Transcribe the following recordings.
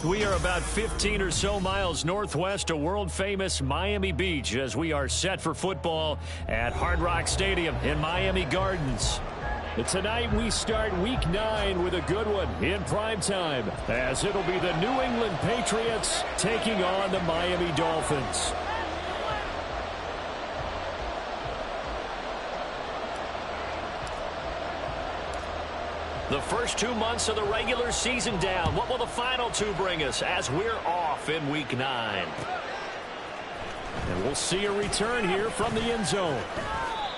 We are about 15 or so miles northwest of world-famous Miami Beach as we are set for football at Hard Rock Stadium in Miami Gardens. And tonight we start Week 9 with a good one in prime time, as it'll be the New England Patriots taking on the Miami Dolphins. The first 2 months of the regular season down. What will the final 2 bring us as we're off in Week 9? And we'll see a return here from the end zone.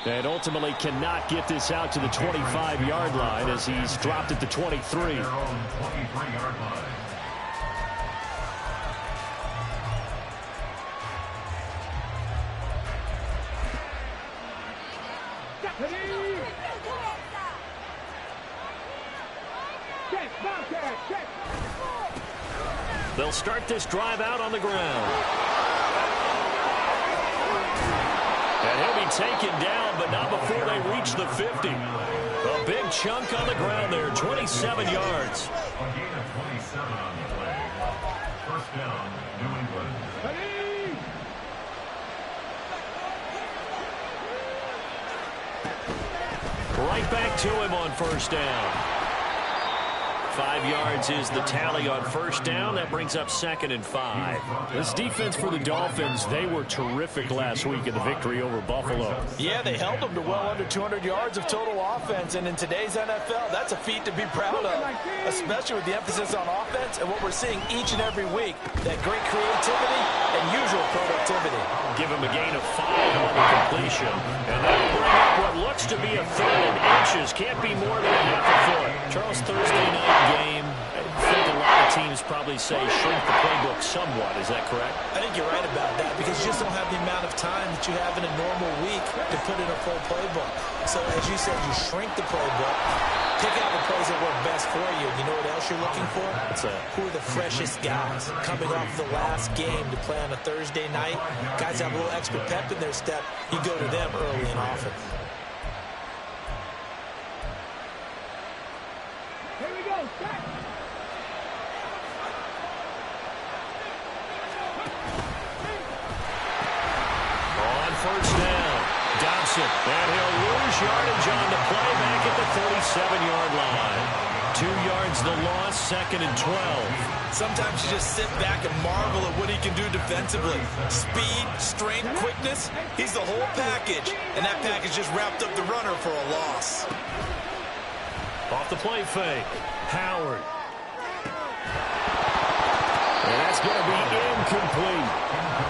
And ultimately cannot get this out to the 25-yard line as he's dropped at the 23. They'll start this drive out on the ground. And he'll be taken down, but not before they reach the 50. A big chunk on the ground there, 27 yards. A gain of 27 on the play. First down, New England. Right back to him on first down. 5 yards is the tally on first down. That brings up 2nd and 5. This defense for the Dolphins, they were terrific last week in the victory over Buffalo. Yeah, they held them to well under 200 yards of total offense, and in today's NFL, that's a feat to be proud of, especially with the emphasis on offense and what we're seeing each and every week, that great creativity and usual productivity. Give him a gain of 5 on the completion, and that'll bring up what looks to be a 3rd and inches. Can't be more than a half a foot. Charles, Thursday night game, I think a lot of teams probably say shrink the playbook somewhat. Is that correct? I think you're right about that because you just don't have the amount of time that you have in a normal week to put in a full playbook. So as you said, you shrink the playbook, pick out the plays that work best for you. You know what else you're looking for? What's that? Who are the freshest guys coming off the last game to play on a Thursday night? Guys have a little extra pep in their step. You go to them early and often. Here we go. On first down, Dobson, and he'll lose yardage on the play back at the 37-yard line. 2 yards the loss, 2nd and 12. Sometimes you just sit back and marvel at what he can do defensively. Speed, strength, quickness, he's the whole package. And that package just wrapped up the runner for a loss. Off the play fake, Howard. And that's going to be incomplete.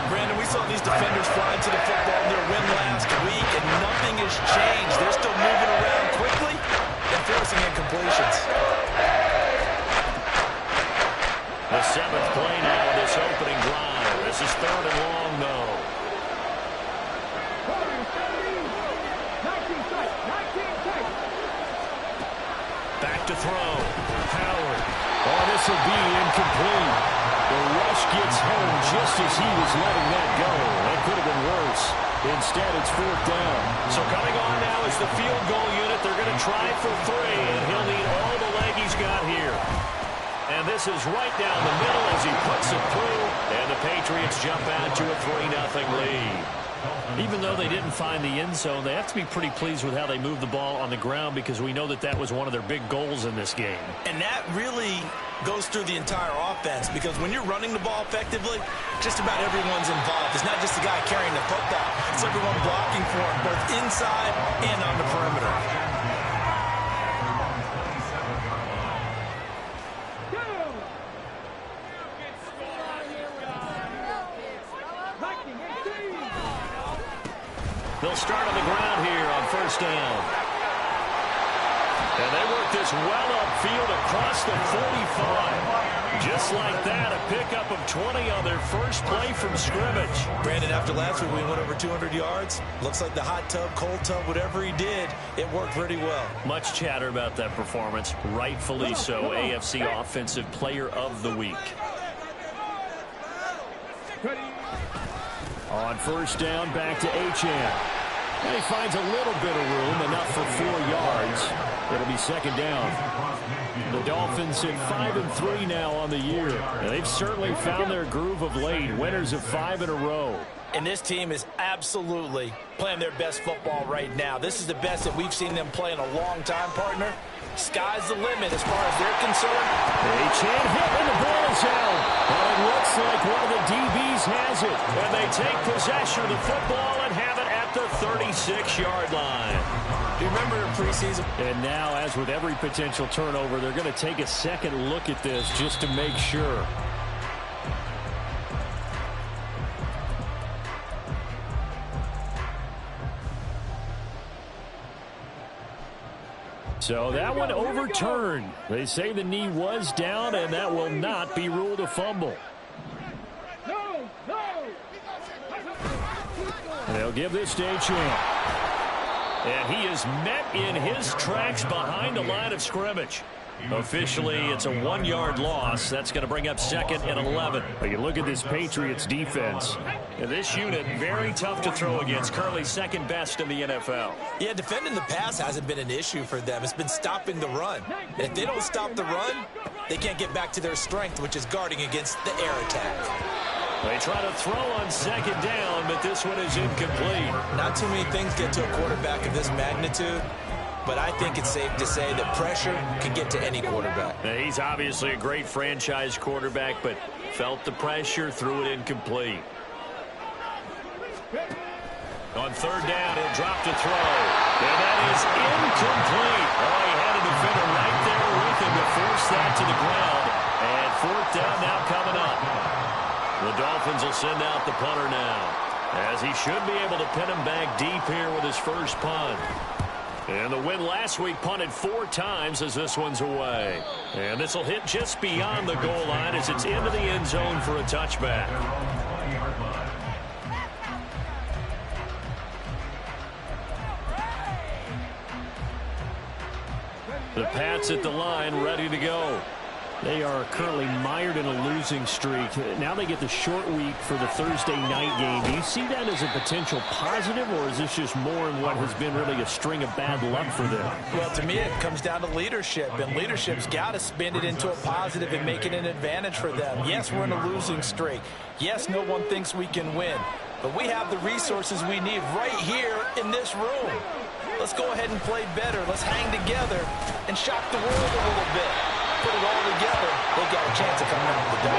Brandon, we saw these defenders fly to the football in their win last week, and nothing has changed. They're still moving around quickly and forcing incompletions. The 7th play now of this opening drive. This is 3rd and long, though. Back to throw. Howard. Oh, this will be incomplete. The rush gets home just as he was letting that go. That could have been worse. Instead, it's 4th down. So coming on now is the field goal unit. They're going to try for 3, and he'll need all the leg he's got here. And this is right down the middle as he puts it through. And the Patriots jump out to a 3-0 lead. Even though they didn't find the end zone, they have to be pretty pleased with how they moved the ball on the ground because we know that that was one of their big goals in this game. And that really goes through the entire offense because when you're running the ball effectively, just about everyone's involved. It's not just the guy carrying the football. It's everyone blocking for him, both inside and on the perimeter. They'll start on the ground here on first down. And they work this well upfield across the 45. Just like that, a pickup of 20 on their first play from scrimmage. Brandon, after last week we went over 200 yards. Looks like the hot tub, cold tub, whatever he did, it worked pretty well. Much chatter about that performance. Rightfully so. AFC Offensive Player of the Week. On first down, back to Achane. And he finds a little bit of room, enough for 4 yards. It'll be second down. The Dolphins sit 5-3 now on the year. And they've certainly found their groove of late. Winners of 5 in a row. And this team is absolutely playing their best football right now. This is the best that we've seen them play in a long time, partner. Sky's the limit as far as they're concerned. A chin hit and the ball is out. But it looks like one of the DBs has it. And they take possession of the football and have it at the 36-yard line. Do you remember in preseason? And now, as with every potential turnover, they're going to take a second look at this just to make sure. So that one overturned. They say the knee was down, and that will not be ruled a fumble. And they'll give this to a champ. And he is met in his tracks behind the line of scrimmage. Officially, it's a 1-yard loss. That's going to bring up 2nd and 11. But you look at this Patriots defense. And this unit, very tough to throw against. Currently second best in the NFL. Yeah, defending the pass hasn't been an issue for them. It's been stopping the run. And if they don't stop the run, they can't get back to their strength, which is guarding against the air attack. They try to throw on second down, but this one is incomplete. Not too many things get to a quarterback of this magnitude. But I think it's safe to say that pressure can get to any quarterback. Now, he's obviously a great franchise quarterback, but felt the pressure, threw it incomplete. On third down, he'll drop to throw. And that is incomplete. Oh, he had a defender right there with him to force that to the ground. And fourth down now coming up. The Dolphins will send out the punter now, as he should be able to pin him back deep here with his first punt. And the win last week punted 4 times as this one's away. And this will hit just beyond the goal line as it's into the end zone for a touchback. The Pats at the line, ready to go. They are currently mired in a losing streak. Now they get the short week for the Thursday night game. Do you see that as a potential positive, or is this just more in what has been really a string of bad luck for them? Well, to me, it comes down to leadership, and leadership's got to spin it into a positive and make it an advantage for them. Yes, we're in a losing streak. Yes, no one thinks we can win, but we have the resources we need right here in this room. Let's go ahead and play better. Let's hang together and shock the world a little bit. Put it all together, they've got a chance of coming out with the W.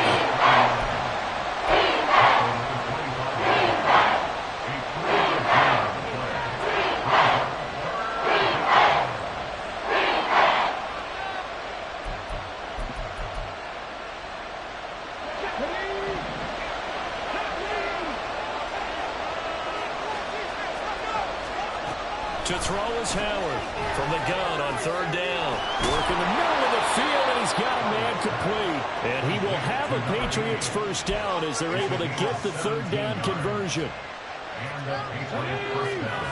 To throw is Howard from the gun on third down. Work in the middle of the field, and he's got a man complete. And he will have a Patriots first down as they're able to get the third down conversion. And the Patriots first down.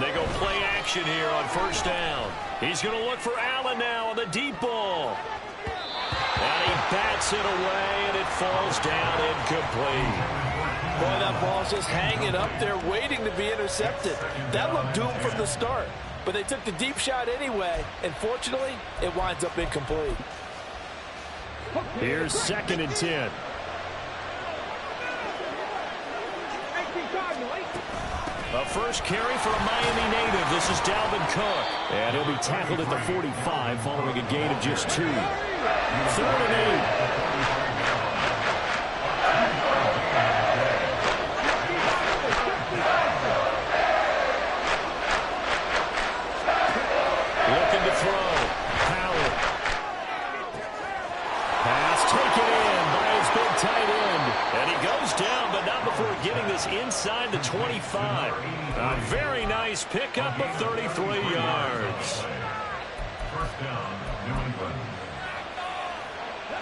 They go play action here on first down. He's going to look for Allen now on the deep ball. And he bats it away, and it falls down incomplete. Boy, that ball's just hanging up there waiting to be intercepted. That looked doomed from the start. But they took the deep shot anyway, and fortunately, it winds up incomplete. Here's 2nd and 10. A first carry for a Miami native. This is Dalvin Cook. And he'll be tackled at the 45 following a gain of just 2. 3rd and 8. Looking to throw. Howard. Pass taken in by his big tight end. And he goes down, but not before getting this inside the 25. A very nice pickup of 33 yards. First down, New England.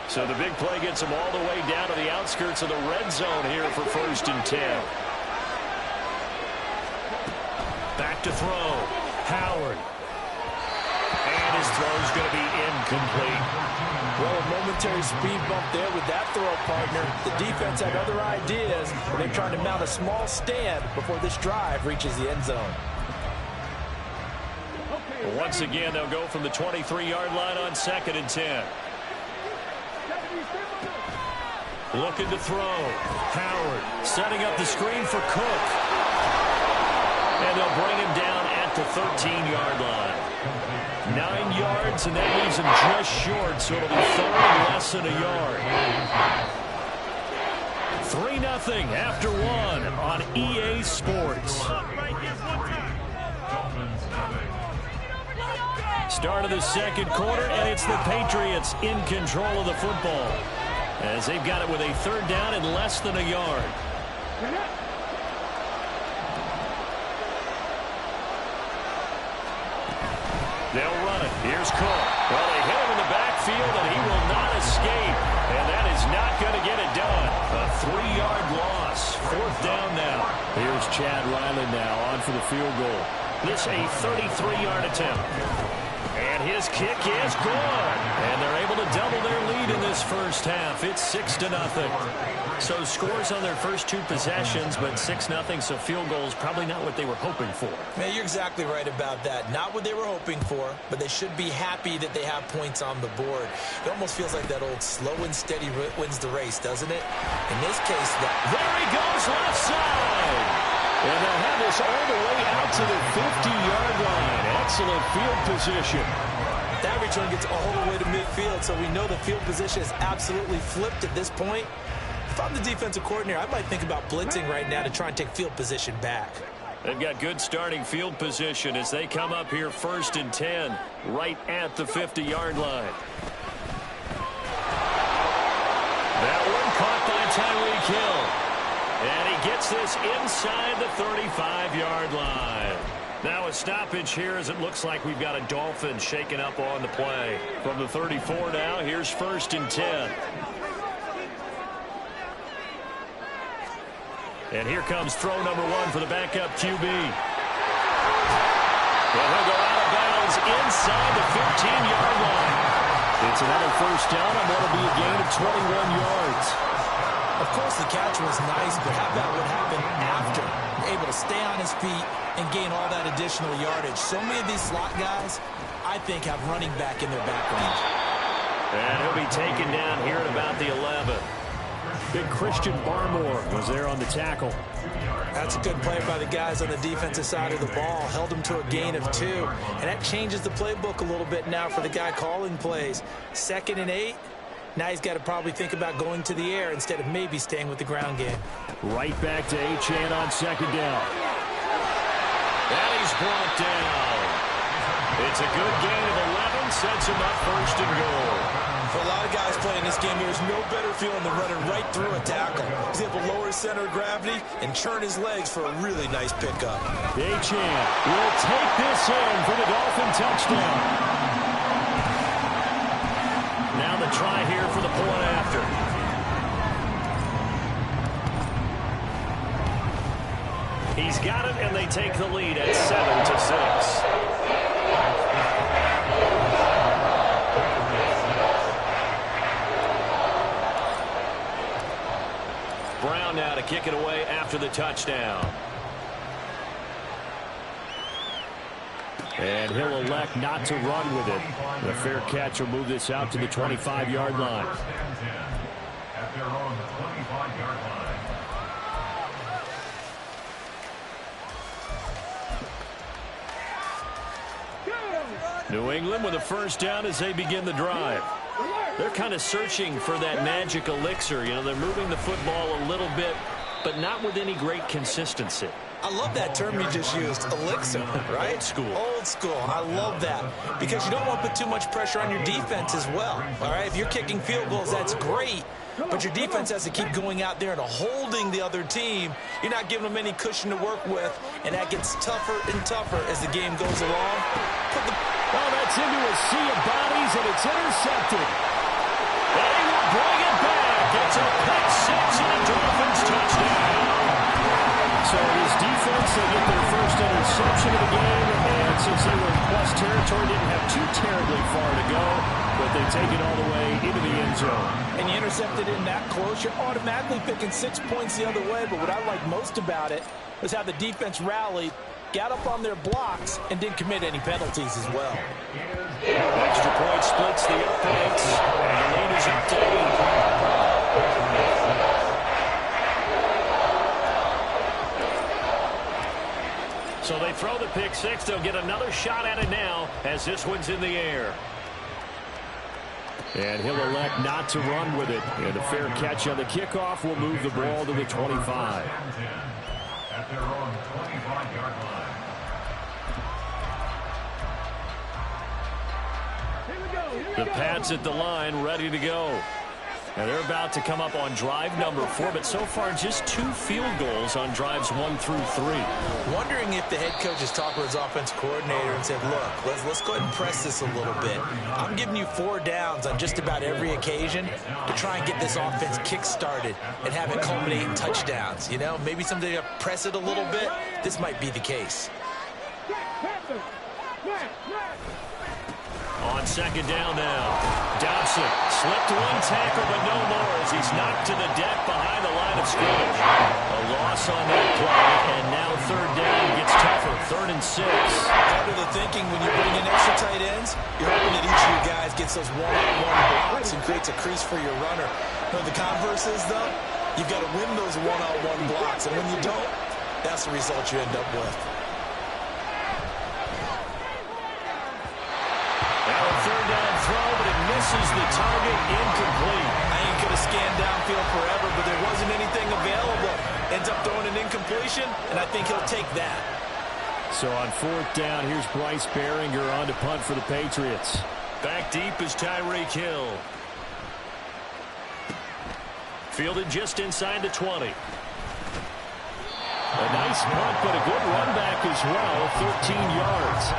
So the big play gets him all the way down to the outskirts of the red zone here for 1st and 10. Back to throw. Howard. And his throw is going to be incomplete. Well, a momentary speed bump there with that throw, partner. The defense had other ideas, but they're trying to mount a small stand before this drive reaches the end zone. Once again, they'll go from the 23-yard line on 2nd and 10. Looking to throw. Howard setting up the screen for Cook. And they'll bring him down at the 13-yard line. 9 yards, and that leaves him just short, so it'll be 3rd and less than a yard. 3-0 after 1 on EA Sports. Start of the second quarter, and it's the Patriots in control of the football, as they've got it with a 3rd down and less than a yard. They'll run it. Here's Cook. Well, they hit him in the backfield, and he will not escape. And that is not going to get it done. A 3-yard loss. 4th down now. Here's Chad Riley now on for the field goal. This a 33-yard attempt. And his kick is good. And they're able to double their lead in this first half. It's 6-0. So scores on their first 2 possessions, but 6-0, so field goal is probably not what they were hoping for. Man, you're exactly right about that. Not what they were hoping for, but they should be happy that they have points on the board. It almost feels like that old slow and steady wins the race, doesn't it? In this case, there he goes left side. And they'll have this all the way out to the 50-yard line. Excellent field position. That return gets all the way to midfield, so we know the field position is absolutely flipped at this point. If I'm the defensive coordinator, I might think about blitzing right now to try and take field position back. They've got good starting field position as they come up here 1st and 10, right at the 50-yard line. That one caught by Tyreek Hill. And he gets this inside the 35-yard line. Now a stoppage here as it looks like we've got a Dolphin shaken up on the play. From the 34 now, here's 1st and 10. And here comes throw number 1 for the backup QB. And he'll go out of bounds inside the 15-yard line. It's another 1st down and that'll be a gain of 21 yards. Of course, the catch was nice, but how about what happened after? Able to stay on his feet and gain all that additional yardage. So many of these slot guys, I think, have running back in their back range. And he'll be taken down here at about the 11. Big Christian Barmore was there on the tackle. That's a good play by the guys on the defensive side of the ball. Held him to a gain of 2. And that changes the playbook a little bit now for the guy calling plays. 2nd and 8. Now he's got to probably think about going to the air instead of maybe staying with the ground game. Right back to Achane on 2nd down. And he's brought down. It's a good gain of 11. Sets him up 1st and goal. For a lot of guys playing this game, there's no better feeling than running right through a tackle. He's able to lower his center of gravity and churn his legs for a really nice pickup. Achane will take this in for the Dolphin touchdown. Now the try here for the point after. He's got it, and they take the lead at 7-6. Brown now to kick it away after the touchdown. And he'll elect not to run with it. The fair catch will move this out to the 25-yard line. At their own 25-yard line. New England with a 1st down as they begin the drive. They're kind of searching for that magic elixir. You know, they're moving the football a little bit, but not with any great consistency. I love that term you just used, elixir, right? Old school. Old school. I love that because you don't want to put too much pressure on your defense as well, all right? If you're kicking field goals, that's great, but your defense has to keep going out there and holding the other team. You're not giving them any cushion to work with, and that gets tougher and tougher as the game goes along. Oh, that's into a sea of bodies, and it's intercepted. And he will bring it back. It's a pick 6 and a Dolphins touchdown. So his defense, they get their first interception of the game, and since they were in plus territory. Didn't have too terribly far to go, but they take it all the way into the end zone. And you intercepted in that close, you're automatically picking 6 points the other way. But what I like most about it was how the defense rallied, got up on their blocks, and didn't commit any penalties as well. Extra point splits the points, and the lead is up to 8. So they throw the pick six. They'll get another shot at it now as this one's in the air. And he'll elect not to run with it. And a fair catch on the kickoff will move the ball to the 25. At their own 25-yard line. The Pats at the line, ready to go. And they're about to come up on drive number 4, but so far just 2 field goals on drives 1 through 3. Wondering if the head coach has talked with his offense coordinator and said, look, let's go ahead and press this a little bit. I'm giving you 4 downs on just about every occasion to try and get this offense kick-started and have it culminate in touchdowns. You know, maybe someday to press it a little bit. This might be the case. On second down now, Dobson slipped 1 tackle, but no more as he's knocked to the deck behind the line of scrimmage. A loss on that play, and now third down gets tougher, 3rd and 6. Part of the thinking when you bring in extra tight ends, you're hoping that each of you guys gets those one-on-one blocks and creates a crease for your runner. You know, the converse is, though, you've got to win those one-on-one blocks, and when you don't, that's the result you end up with. Third down throw, but it misses the target, incomplete. I ain't going to scan downfield forever, but there wasn't anything available. Ends up throwing an incompletion, and I think he'll take that. So on 4th down, here's Bryce Behringer on to punt for the Patriots. Back deep is Tyreek Hill. Fielded just inside the 20. A nice punt, but a good run back as well, 13 yards.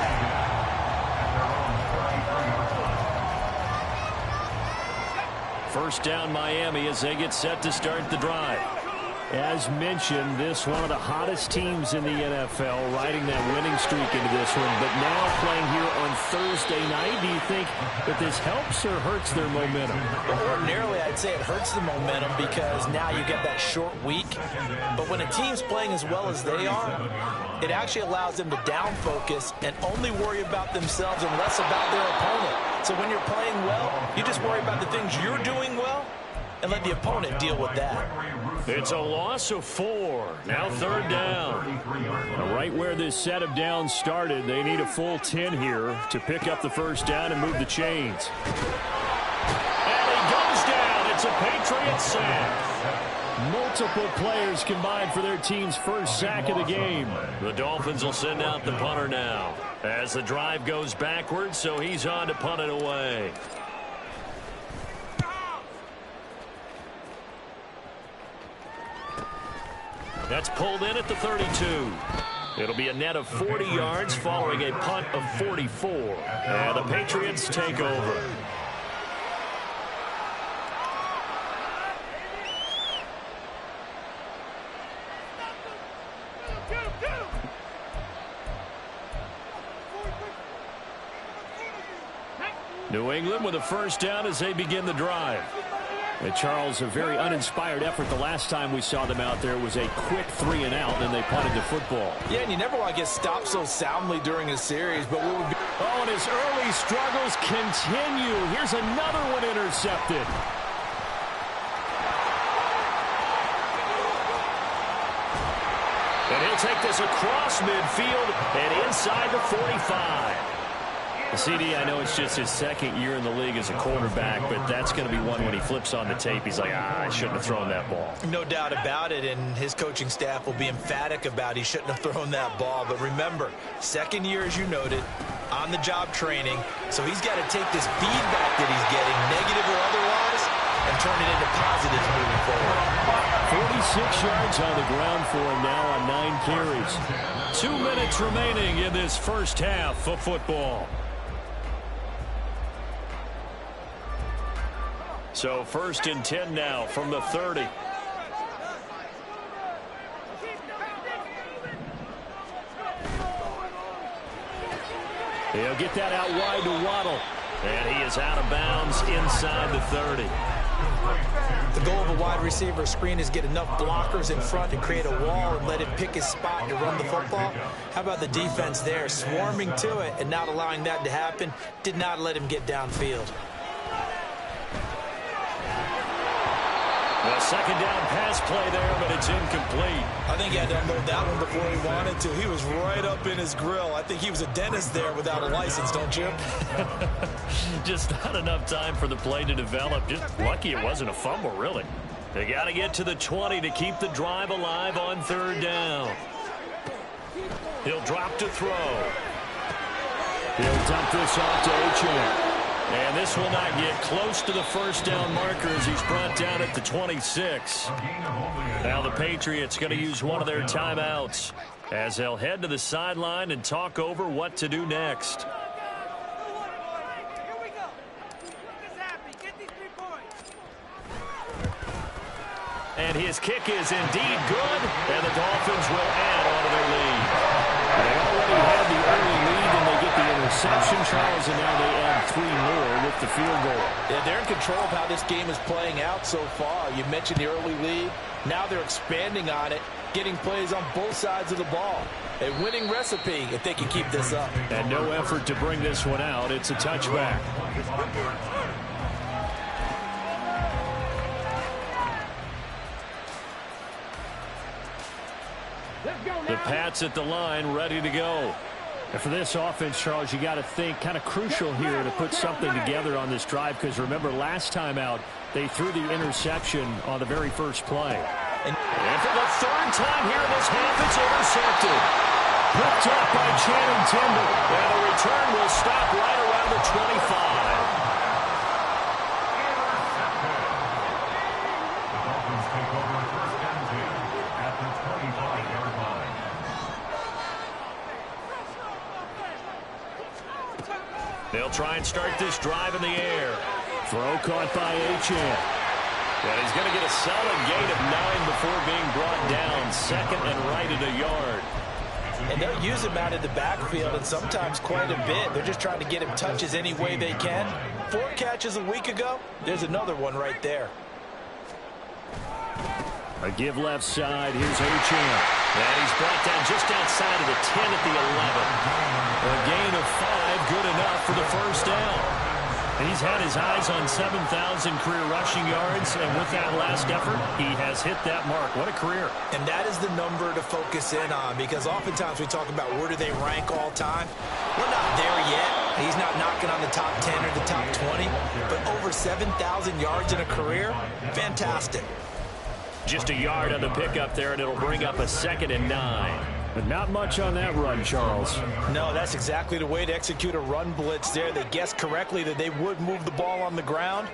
First down Miami as they get set to start the drive. As mentioned, this one of the hottest teams in the NFL, riding that winning streak into this one. But now playing here on Thursday night, do you think that this helps or hurts their momentum? Well, ordinarily, I'd say it hurts the momentum because now you get that short week. But when a team's playing as well as they are, it actually allows them to down focus and only worry about themselves and less about their opponent. So when you're playing well, you just worry about the things you're doing well and let the opponent deal with that. It's a loss of 4. Now third down. Right where this set of downs started, they need a full 10 here to pick up the first down and move the chains. And he goes down. It's a Patriots sack. Multiple players combined for their team's first sack of the game. The Dolphins will send out the punter now as the drive goes backwards, so he's on to punt it away. That's pulled in at the 32. It'll be a net of 40 yards following a punt of 44. And the Patriots take over. New England with a first down as they begin the drive. And Charles, a very uninspired effort the last time we saw them out there was a quick 3 and out, and they punted the football. Yeah, and you never want to get stopped so soundly during a series, but what would be... Oh, and his early struggles continue. Here's another one intercepted. And he'll take this across midfield and inside the 45. CD, I know it's just his second year in the league as a quarterback, but that's going to be one when he flips on the tape. He's like, I shouldn't have thrown that ball. No doubt about it, and his coaching staff will be emphatic about he shouldn't have thrown that ball. But remember, second year, as you noted, on-the-job training, so he's got to take this feedback that he's getting, negative or otherwise, and turn it into positives moving forward. 46 yards on the ground for him now on 9 carries. 2 minutes remaining in this first half of football. So 1st and 10 now from the 30. He'll get that out wide to Waddle. And he is out of bounds inside the 30. The goal of a wide receiver screen is get enough blockers in front to create a wall and let him pick his spot to run the football. How about the defense there, swarming to it and not allowing that to happen? Did not let him get downfield. A second down pass play there, but it's incomplete. I think he had to unload that one before he wanted to. He was right up in his grill. I think he was a dentist there without a license, don't you? Just not enough time for the play to develop. Just lucky it wasn't a fumble, really. They got to get to the 20 to keep the drive alive on third down. He'll drop to throw. He'll dump this off to Achane. And this will not get close to the first down marker as he's brought down at the 26. Now the Patriots going to use one of their timeouts as they'll head to the sideline and talk over what to do next. And his kick is indeed good, and the Dolphins will add on to their lead. They already had the early lead, and they get the interception, Charles, and now they add 3 more with the field goal. Yeah, they're in control of how this game is playing out so far. You mentioned the early lead. Now they're expanding on it, getting plays on both sides of the ball. A winning recipe if they can keep this up. And no effort to bring this one out. It's a touchback. The Pats at the line, ready to go. And for this offense, Charles, you got to think kind of crucial here to put something together on this drive, because remember last time out, they threw the interception on the very first play. And for the third time here in this half, it's intercepted. Picked up by Channing Tindall. And the return will stop right around the 25. They'll try and start this drive in the air. Throw caught by Achane. And he's going to get a solid gain of 9 before being brought down. Second and right at a yard. And they'll use him out in the backfield, and sometimes quite a bit. They're just trying to get him touches any way they can. 4 catches a week ago. There's another one right there. A give left side. Here's Achane. And he's brought down just outside of the 10 at the 11. A gain of 5, good enough for the first down. And he's had his eyes on 7,000 career rushing yards, and with that last effort, he has hit that mark. What a career. And that is the number to focus in on, because oftentimes we talk about where do they rank all time. We're not there yet. He's not knocking on the top 10 or the top 20, but over 7,000 yards in a career, fantastic. Just a yard on the pickup there, and it'll bring up a 2nd and 9. But not much on that run, Charles. No, that's exactly the way to execute a run blitz there. They guessed correctly that they would move the ball on the ground,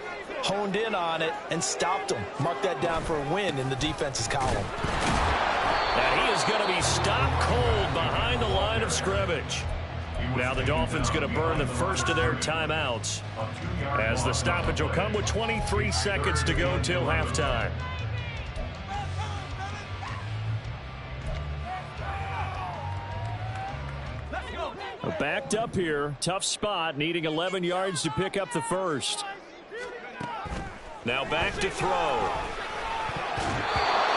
honed in on it, and stopped them. Mark that down for a win in the defense's column. And he is going to be stopped cold behind the line of scrimmage. Now the Dolphins going to burn the first of their timeouts, as the stoppage will come with 23 seconds to go till halftime. Backed up here. Tough spot. Needing 11 yards to pick up the first. Now back to throw.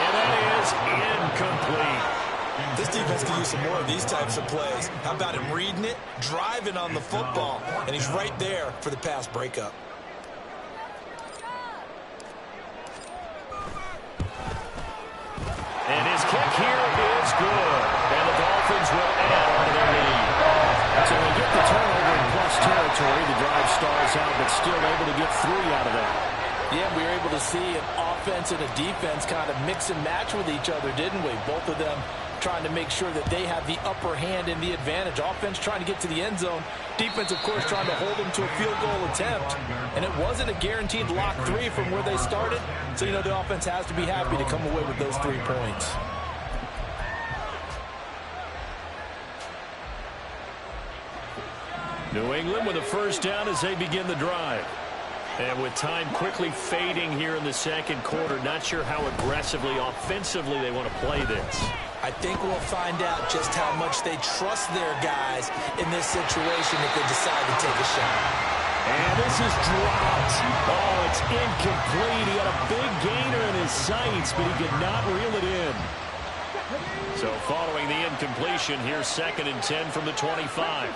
And that is incomplete. This defense can use some more of these types of plays. How about him reading it, driving on the football, and he's right there for the pass breakup. And his kick here is good. And the Dolphins will add on to their lead. So they get the turnover in plus territory. The drive stalls out, but still able to get 3 out of that. Yeah, we were able to see an offense and a defense kind of mix and match with each other, didn't we? Both of them trying to make sure that they have the upper hand and the advantage. Offense trying to get to the end zone. Defense, of course, trying to hold them to a field goal attempt. And it wasn't a guaranteed lock 3 from where they started. So, you know, the offense has to be happy to come away with those 3 points. New England with a first down as they begin the drive. And with time quickly fading here in the second quarter, not sure how aggressively, offensively they want to play this. I think we'll find out just how much they trust their guys in this situation if they decide to take a shot. And this is dropped. Oh, it's incomplete. He had a big gainer in his sights, but he could not reel it in. So following the incompletion, here's 2nd and 10 from the 25.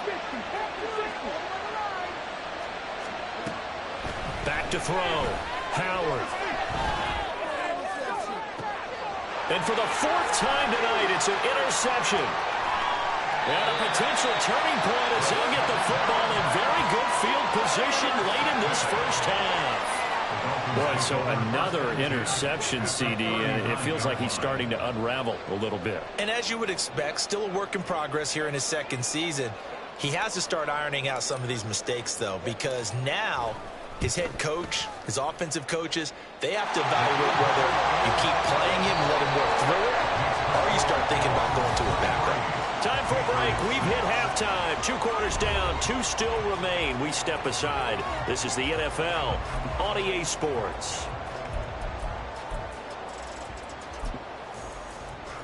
Back to throw. Howard. And for the 4th time tonight, it's an interception. And a potential turning point as he'll get the football in very good field position late in this first half. Boy, so another interception, CD, and it feels like he's starting to unravel a little bit. And as you would expect, still a work in progress here in his 2nd season. He has to start ironing out some of these mistakes, though, because now his head coach, his offensive coaches, they have to evaluate whether you keep playing him and let him work through it, or you start thinking about going to a backup. Time for a break. We've hit halftime. 2 quarters down. 2 still remain. We step aside. This is the NFL on EA Sports.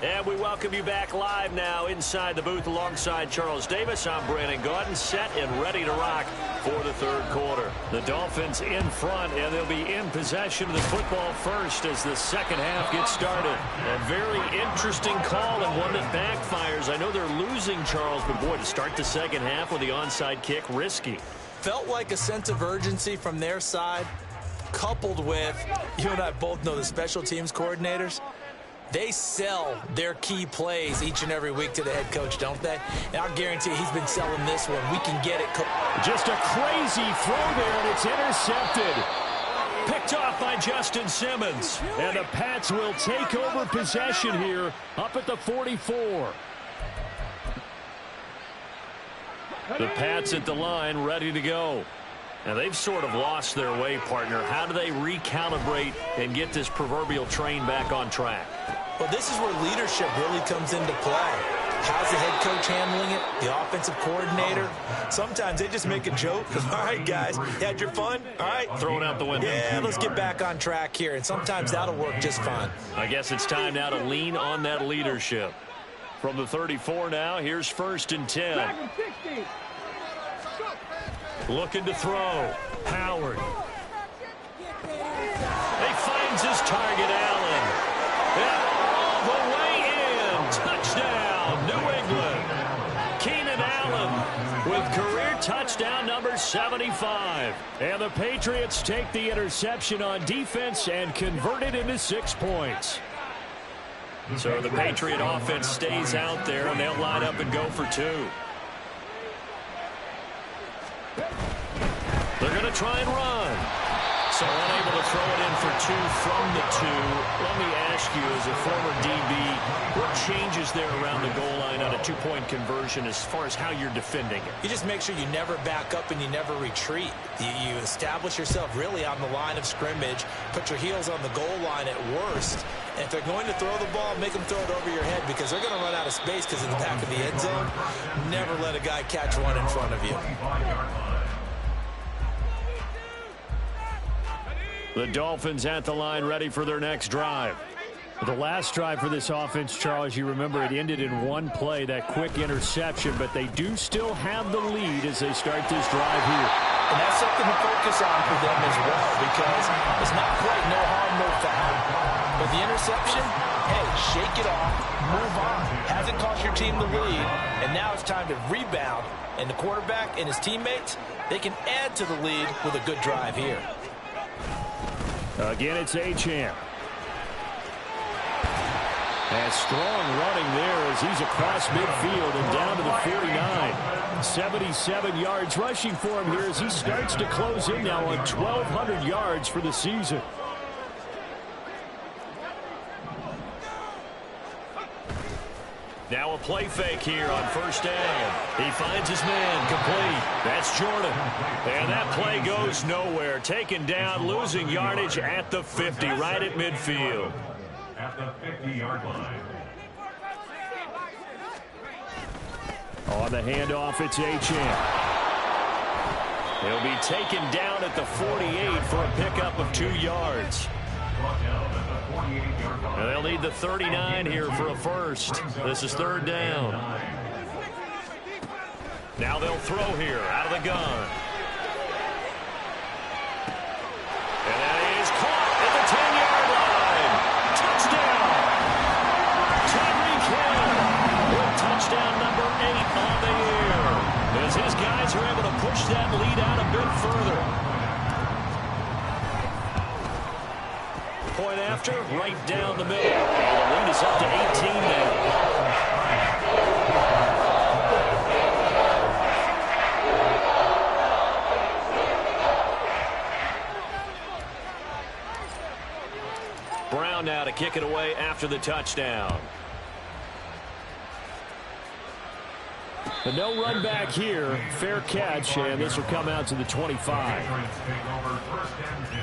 And we welcome you back live now inside the booth alongside Charles Davis. I'm Brandon Gaudin, set and ready to rock for the 3rd quarter. The Dolphins in front, and they'll be in possession of the football first as the second half gets started. A very interesting call and one that backfires. I know they're losing, Charles, but boy, to start the second half with the onside kick, risky. Felt like a sense of urgency from their side, coupled with, you and I both know the special teams coordinators. They sell their key plays each and every week to the head coach, don't they? And I'll guarantee you he's been selling this one. We can get it. Just a crazy throw there, and it's intercepted. Picked off by Justin Simmons. And the Pats will take over possession here up at the 44. The Pats at the line, ready to go. Now, they've sort of lost their way, partner. How do they recalibrate and get this proverbial train back on track? Well, this is where leadership really comes into play. How's the head coach handling it? The offensive coordinator? Sometimes they just make a joke. All right, guys, you had your fun? All right. Throw it out the window. Yeah, let's get back on track here. And sometimes that'll work just fine. I guess it's time now to lean on that leadership. From the 34 now, here's 1st and 10. Looking to throw. Howard. He finds his target, Allen. And all the way in. Touchdown, New England. Keenan Allen with career touchdown number 75. And the Patriots take the interception on defense and convert it into 6 points. So the Patriot offense stays out there, and they'll line up and go for 2. They're going to try and run. So unable to throw it in for 2 from the 2. Let me ask you, as a former DB, what changes there around the goal line on a 2-point conversion as far as how you're defending it? You just make sure you never back up and you never retreat. You establish yourself really on the line of scrimmage, put your heels on the goal line at worst. And if they're going to throw the ball, make them throw it over your head because they're going to run out of space because in the back of the end zone. Never let a guy catch one in front of you. The Dolphins at the line, ready for their next drive. The last drive for this offense, Charles, you remember it ended in 1 play, that quick interception, but they do still have the lead as they start this drive here. And that's something to focus on for them as well because it's not quite no harm, no foul. But the interception, hey, shake it off, move on. Hasn't cost your team the lead, and now it's time to rebound. And the quarterback and his teammates, they can add to the lead with a good drive here. Again, it's Achane. And strong running there as he's across midfield and down to the 49. 77 yards rushing for him here as he starts to close in now on 1,200 yards for the season. Now a play fake here on 1st down. He finds his man, complete. That's Jordan. And that play goes nowhere. Taken down, losing yardage at the 50, right at midfield. At the 50-yard line. On the handoff, it's Achane. He'll be taken down at the 48 for a pickup of 2 yards. And they'll need the 39 here for a first. This is third down. Now they'll throw here out of the gun. And that is caught at the 10-yard line. Touchdown. Tyreek Hill with touchdown number 8 on the year, as his guys are able to push that lead out a bit further. Point after, right down the middle. And the lead is up to 18 now. Brown now to kick it away after the touchdown. But no run back here. Fair catch, and this will come out to the 25. Patriots take over first and 10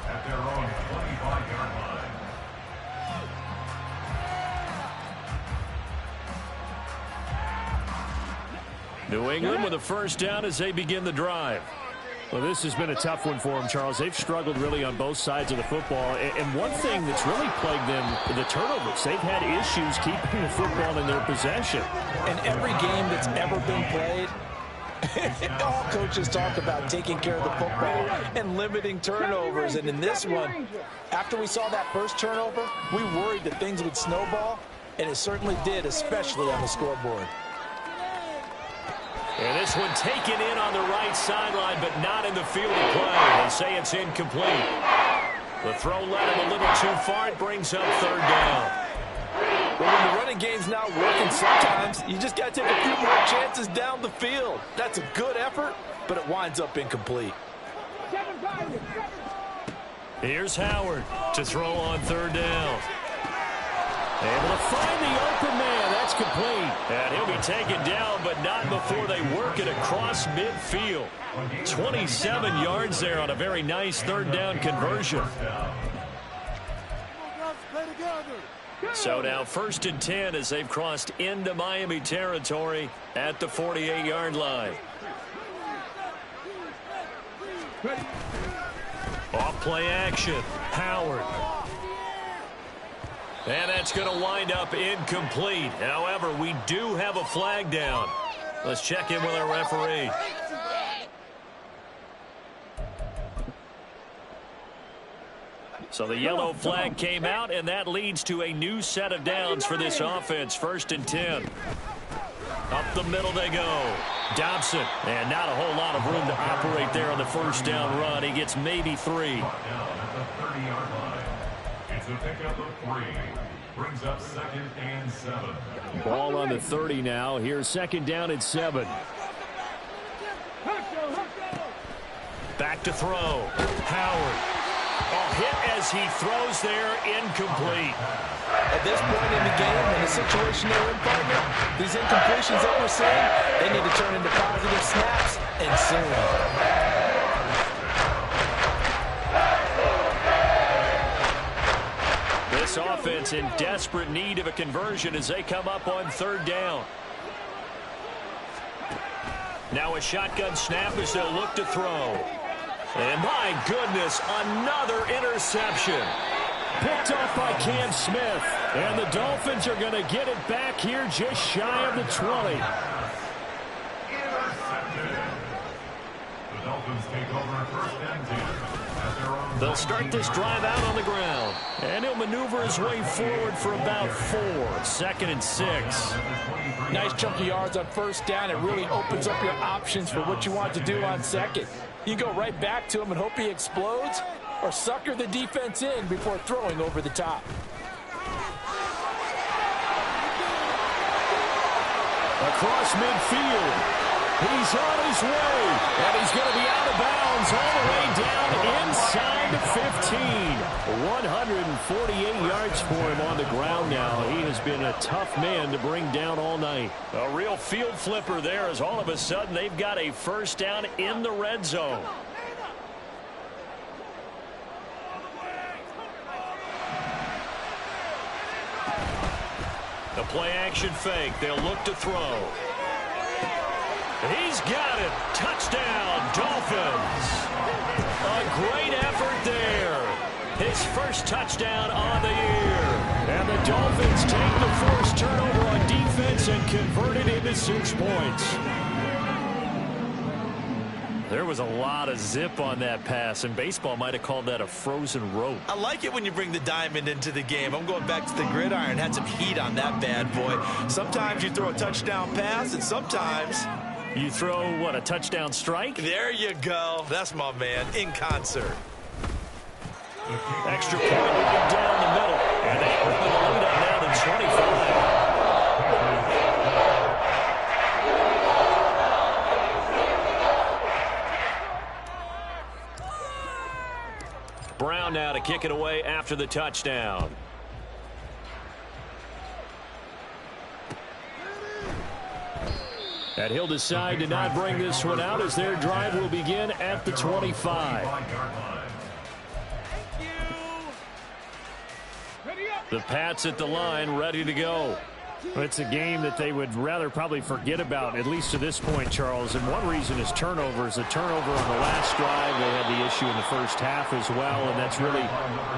at their own 25-yard line. New England with a first down as they begin the drive. Well, this has been a tough one for them, Charles. They've struggled really on both sides of the football. And one thing that's really plagued them, the turnovers. They've had issues keeping the football in their possession. In every game that's ever been played, all coaches talk about taking care of the football and limiting turnovers. And in this one, after we saw that first turnover, we worried that things would snowball, and it certainly did, especially on the scoreboard. And this one taken in on the right sideline, but not in the field of play. They say it's incomplete. The throw led him a little too far. It brings up third down. Well, when the running game's not working sometimes, you just got to take a few more chances down the field. That's a good effort, but it winds up incomplete. Here's Howard to throw on third down. Able to find the open man. That's complete. And he'll be taken down, but not before they work it across midfield. 27 yards there on a very nice third down conversion. So now first and 10 as they've crossed into Miami territory at the 48-yard line. Off play action. Howard. And that's going to wind up incomplete. However, we do have a flag down. Let's check in with our referee. So the yellow flag came out, and that leads to a new set of downs for this offense. First and 10. Up the middle they go. Dobson, and not a whole lot of room to operate there on the first down run. He gets maybe 3. It's a pickup of 3. Brings up second and 7. Ball on the 30 now. Here's second down at 7. Back to throw. Howard. Hit as he throws there, incomplete. At this point in the game, in the situation they're in, partner, these incompletions that we're seeing, they need to turn into positive snaps, and soon. This offense in desperate need of a conversion as they come up on third down. Now a shotgun snap as they'll look to throw. And my goodness, another interception. Picked off by Cam Smith. And the Dolphins are going to get it back here just shy of the 20. Intercepted. The Dolphins take over first and 10 at their own. They'll start this drive out on the ground. And he'll maneuver his way forward for about 4. Second and 6. Nice chunky yards on first down. It really opens up your options for what you want to do on second. You go right back to him and hope he explodes, or sucker the defense in before throwing over the top. Across midfield. He's on his way. And he's going to be out of bounds all the way down inside the 15. 148 yards for him on the ground now. He has been a tough man to bring down all night. A real field flipper there as all of a sudden they've got a first down in the red zone. The play action fake. They'll look to throw. He's got it. Touchdown, Dolphins. A great effort there. His first touchdown on the year. And the Dolphins take the forced turnover on defense and convert it into 6 points. There was a lot of zip on that pass, and baseball might have called that a frozen rope. I like it when you bring the diamond into the game. I'm going back to the gridiron. Had some heat on that bad boy. Sometimes you throw a touchdown pass, and sometimes you throw, what, a touchdown strike? There you go. That's my man, in concert. Extra point right down the middle. And they open the lead up now to 25. Brown now to kick it away after the touchdown. And he'll decide to not bring this one out as their drive will begin at the 25. The Pats at the line, ready to go. It's a game that they would rather probably forget about, at least to this point, Charles. And one reason is turnovers. A turnover on the last drive. They had the issue in the first half as well, and that's really,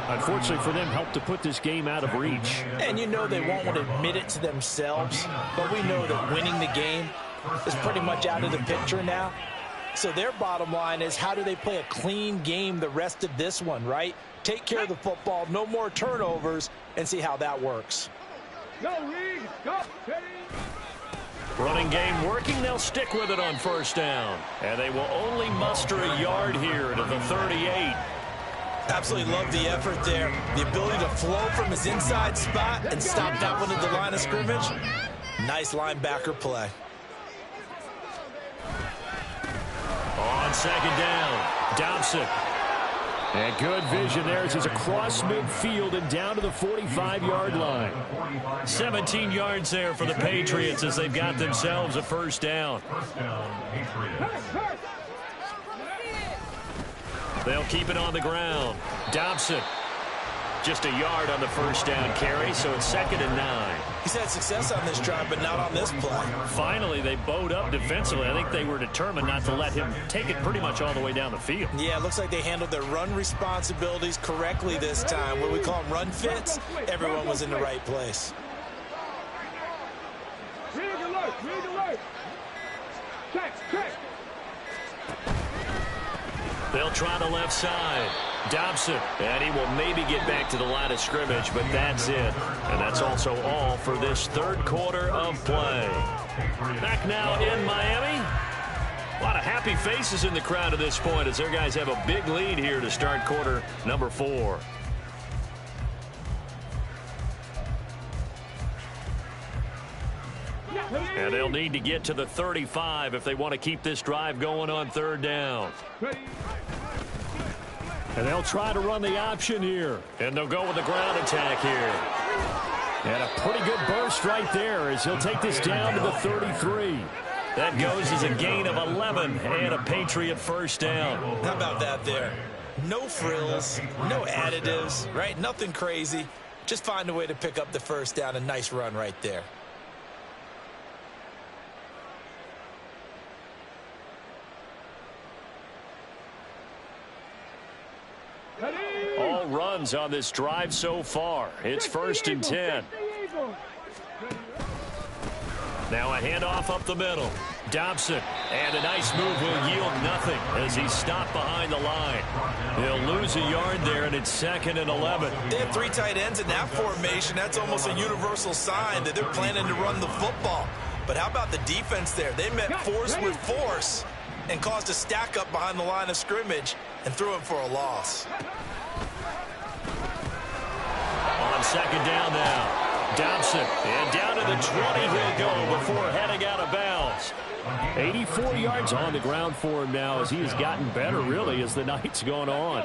unfortunately for them, helped to put this game out of reach. And you know they won't want to admit it to themselves, but we know that winning the game is pretty much out of the picture now. So their bottom line is, how do they play a clean game the rest of this one, right? Take care of the football, no more turnovers, and see how that works. Running game working. They'll stick with it on first down. And they will only muster a yard here to the 38. Absolutely love the effort there. The ability to flow from his inside spot and stop that one at the line of scrimmage. Nice linebacker play. On second down, Dobson. And good vision there as he's across midfield and down to the 45-yard line. 17 yards there for the Patriots as they've got themselves a first down. They'll keep it on the ground. Dobson. Just a yard on the first down carry, so it's 2nd and 9. He's had success on this drive, but not on this play. Finally, they bowed up defensively. I think they were determined not to let him take it pretty much all the way down the field. Yeah, it looks like they handled their run responsibilities correctly this time. What we call them run fits, everyone was in the right place. They'll try the left side. Dobson, and he will maybe get back to the line of scrimmage, but that's it. And that's also all for this third quarter of play. Back now in Miami. A lot of happy faces in the crowd at this point as their guys have a big lead here to start quarter number 4. And they'll need to get to the 35 if they want to keep this drive going on third down. And they'll try to run the option here. And they'll go with the ground attack here. And a pretty good burst right there as he'll take this down to the 33. That goes as a gain of 11 and a Patriot first down. How about that there? No frills, no additives, right? Nothing crazy. Just find a way to pick up the first down. A nice run right there. All runs on this drive so far. It's 1st and 10. Now a handoff up the middle. Dobson, and a nice move will yield nothing as he's stopped behind the line. He'll lose a yard there, and it's 2nd and 11. They have 3 tight ends in that formation. That's almost a universal sign that they're planning to run the football. But how about the defense there? They met force with force and caused a stack up behind the line of scrimmage and threw him for a loss. On second down now, Dobson, and down to the 20 he'll go before heading out of bounds. 84 yards on the ground for him now as he has gotten better, really, as the night's gone on.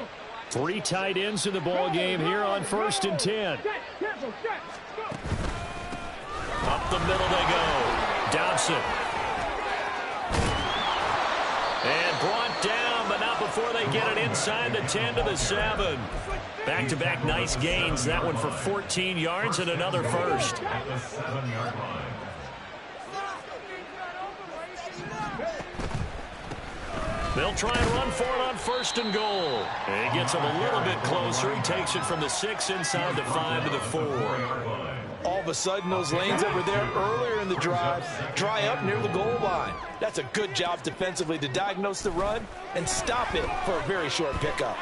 3 tight ends in the ball game here on 1st and 10. Up the middle they go. Dobson. And brought down, but not before they get it inside the 10 to the 7. Back-to-back nice gains. That one for 14 yards and another first. They'll try and run for it on 1st and goal. And he gets him a little bit closer. He takes it from the 6 inside the 5 to the 4. All of a sudden, those lanes that were there earlier in the drive dry up near the goal line. That's a good job defensively to diagnose the run and stop it for a very short pickup.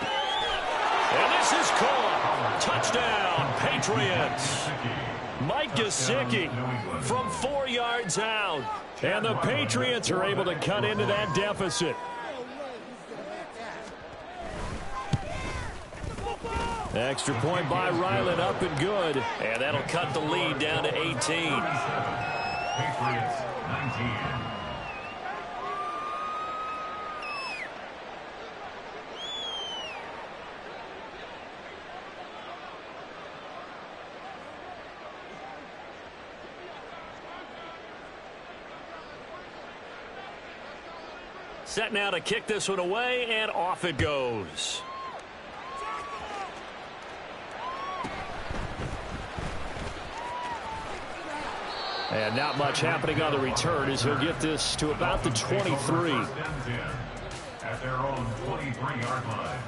And this is caught. Touchdown, Patriots. Mike Gesicki from 4 yards out. And the Patriots are able to cut into that deficit. Extra point by Ryland, up and good. And that'll cut the lead down to 18. Patriots 19. Set now to kick this one away, and off it goes. And not much happening on the return as he'll get this to about the 23. At their own 23-yard line.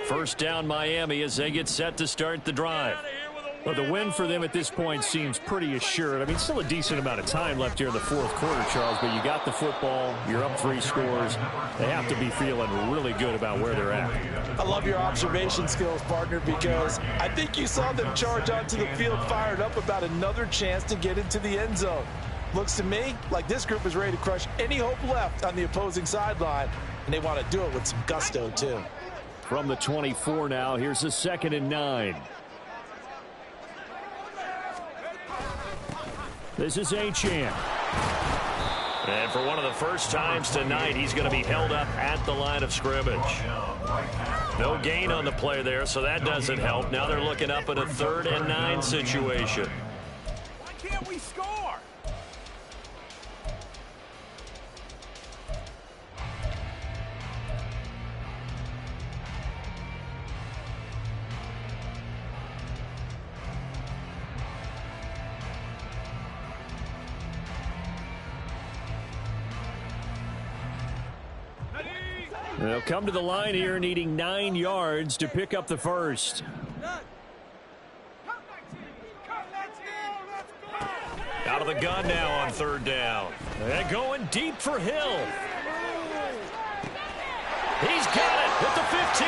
First down Miami as they get set to start the drive. Well, the win for them at this point seems pretty assured. I mean, still a decent amount of time left here in the 4th quarter, Charles, but you got the football, you're up 3 scores. They have to be feeling really good about where they're at. I love your observation skills, partner, because I think you saw them charge onto the field fired up about another chance to get into the end zone. Looks to me like this group is ready to crush any hope left on the opposing sideline, and they want to do it with some gusto, too. From the 24 now, here's a 2nd and 9. This is Achane. And for one of the first times tonight, he's going to be held up at the line of scrimmage. No gain on the play there, so that doesn't help. Now they're looking up at a 3rd and 9 situation. Why can't we score? They'll come to the line here needing 9 yards to pick up the first. Out of the gun now on 3rd down. And going deep for Hill. He's got it at the 15.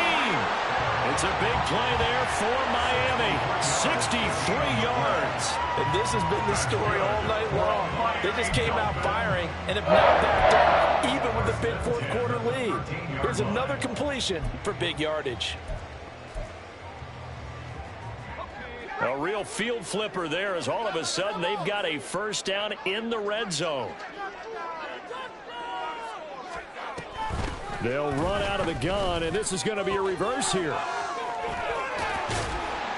It's a big play there for Miami. 63 yards. And this has been the story all night long. They just came out firing and have not backed off, even with the big 4th quarter lead. Here's another completion for big yardage. A real field flipper there as all of a sudden they've got a first down in the red zone. They'll run out of the gun, and this is going to be a reverse here.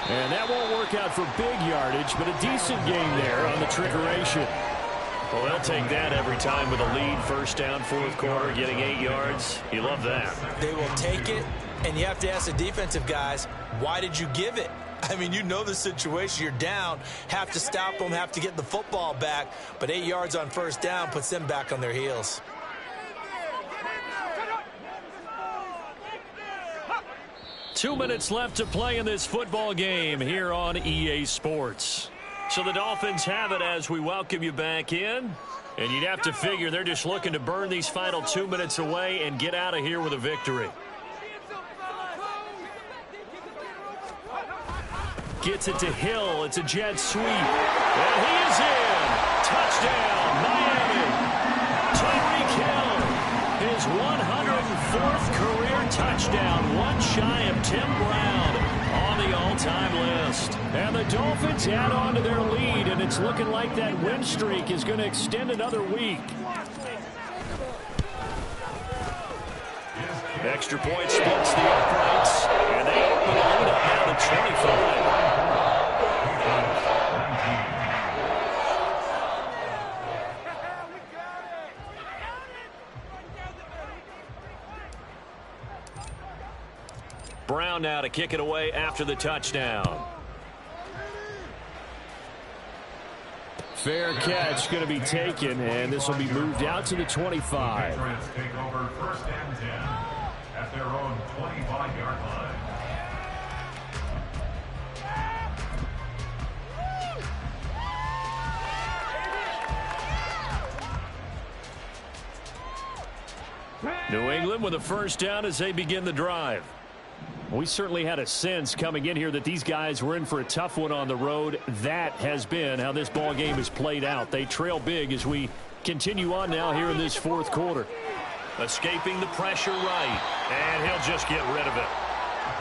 And that won't work out for big yardage, but a decent gain there on the trickeration. Well, they'll take that every time with a lead. First down, 4th quarter, getting 8 yards. You love that. They will take it, and you have to ask the defensive guys, why did you give it? I mean, you know the situation. You're down, have to stop them, have to get the football back, but 8 yards on first down puts them back on their heels. Two minutes left to play in this football game here on EA Sports. So the Dolphins have it as we welcome you back in. And you'd have to figure they're just looking to burn these final 2 minutes away and get out of here with a victory. Gets it to Hill. It's a jet sweep. And he is in. Touchdown, Miami. Tyreek Hill, his 104th career touchdown. One shy of Tim Brown on the all-time list. And the Dolphins add on to their lead, and it's looking like that win streak is going to extend another week. Extra point splits the uprights, and they open the lead up now to 25. Brown now to kick it away after the touchdown. Fair catch going to be taken, and this will be moved out to the 25. Patriots take over first and 10 at their own 25-yard line. New England with a first down as they begin the drive. We certainly had a sense coming in here that these guys were in for a tough one on the road. That has been how this ball game has played out. They trail big as we continue on now here in this fourth quarter. Escaping the pressure right, and he'll just get rid of it.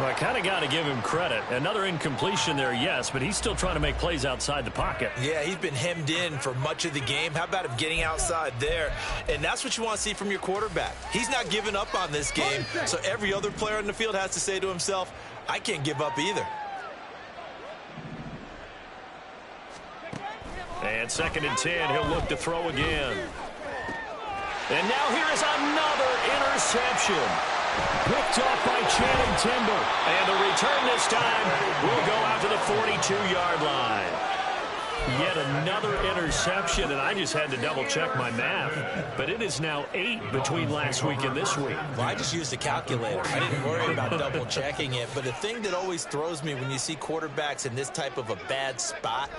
Well, I kind of got to give him credit. Another incompletion there, yes, but he's still trying to make plays outside the pocket. Yeah, he's been hemmed in for much of the game. How about him getting outside there? And that's what you want to see from your quarterback. He's not giving up on this game, so every other player in the field has to say to himself, I can't give up either. And 2nd and 10, he'll look to throw again. And now here is another interception. Picked off by Channing Timber. And the return this time will go out to the 42-yard line. Yet another interception, and I just had to double-check my math. But it is now 8 between last week and this week. Well, I just used a calculator. I didn't worry about double-checking it. But the thing that always throws me when you see quarterbacks in this type of a bad spot,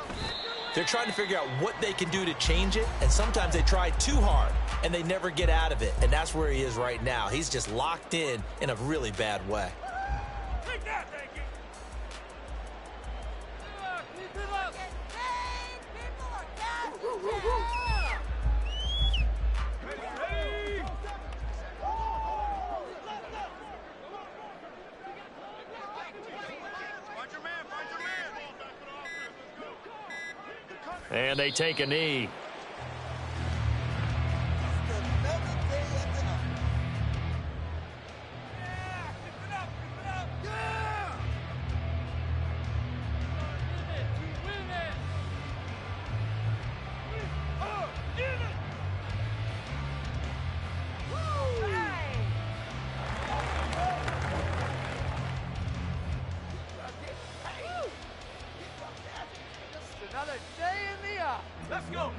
they're trying to figure out what they can do to change it, and sometimes they try too hard, and they never get out of it, and that's where he is right now. He's just locked in a really bad way. Take that, thank you. And they take a knee. Another day in the office. Let's go.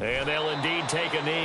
And they'll indeed take a knee.